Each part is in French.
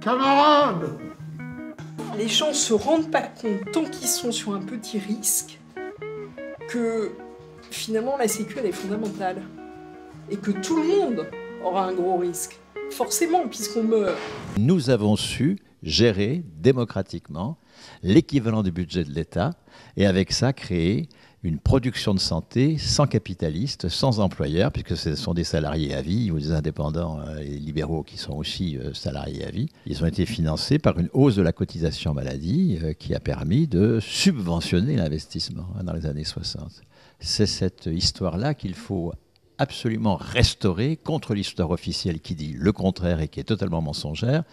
Camarades! Les gens se rendent pas compte, tant qu'ils sont sur un petit risque, que finalement la sécu elle est fondamentale. Et que tout le monde aura un gros risque. Forcément, puisqu'on meurt. Nous avons su gérer démocratiquement l'équivalent du budget de l'État et avec ça créer une production de santé sans capitalistes, sans employeurs, puisque ce sont des salariés à vie ou des indépendants et libéraux qui sont aussi salariés à vie. Ils ont été financés par une hausse de la cotisation maladie qui a permis de subventionner l'investissement dans les années 60. C'est cette histoire-là qu'il faut absolument restaurer contre l'histoire officielle qui dit le contraire et qui est totalement mensongère,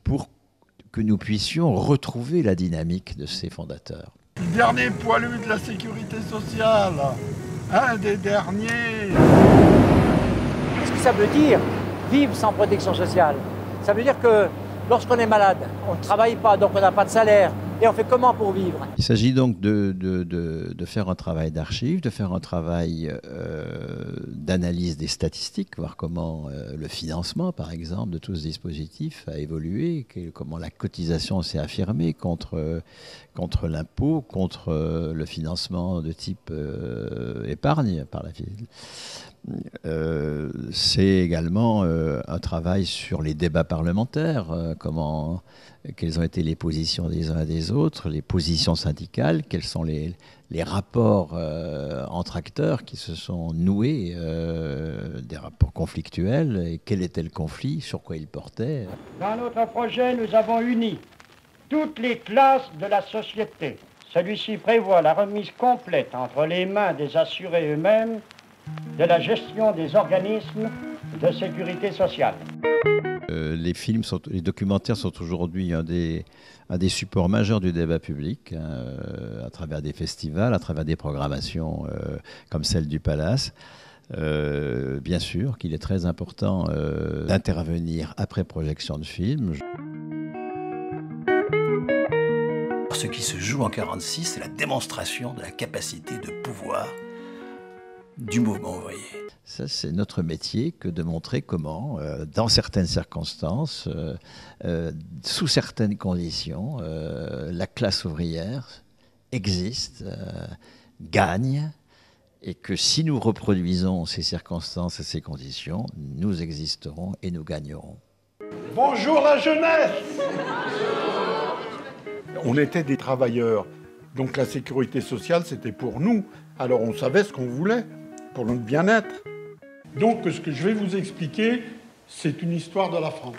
pour que nous puissions retrouver la dynamique de ces fondateurs. Le dernier poilu de la sécurité sociale, un des derniers. Qu'est-ce que ça veut dire, vivre sans protection sociale? Ça veut dire que lorsqu'on est malade, on ne travaille pas, donc on n'a pas de salaire. Et on fait comment pour vivre? Il s'agit donc de faire un travail d'archives, de faire un travail d'analyse des statistiques, voir comment le financement, par exemple, de tout ce dispositif a évolué, comment la cotisation s'est affirmée contre l'impôt, contre le financement de type épargne par la ville. C'est également un travail sur les débats parlementaires, quelles ont été les positions des uns et des autres, les positions syndicales, quels sont les rapports entre acteurs qui se sont noués, des rapports conflictuels, et quel était le conflit, sur quoi il portait. Dans notre projet, nous avons uni toutes les classes de la société. Celui-ci prévoit la remise complète entre les mains des assurés eux-mêmes de la gestion des organismes de sécurité sociale. Les documentaires sont aujourd'hui un des supports majeurs du débat public, à travers des festivals, à travers des programmations comme celle du Palace. Bien sûr qu'il est très important d'intervenir après projection de films. Ce qui se joue en 1946, c'est la démonstration de la capacité de pouvoir du mouvement ouvrier. Ça, c'est notre métier que de montrer comment, dans certaines circonstances, sous certaines conditions, la classe ouvrière existe, gagne, et que si nous reproduisons ces circonstances et ces conditions, nous existerons et nous gagnerons. Bonjour la jeunesse! On était des travailleurs, donc la sécurité sociale, c'était pour nous. Alors on savait ce qu'on voulait, pour notre bien-être. Donc ce que je vais vous expliquer, c'est une histoire de la France.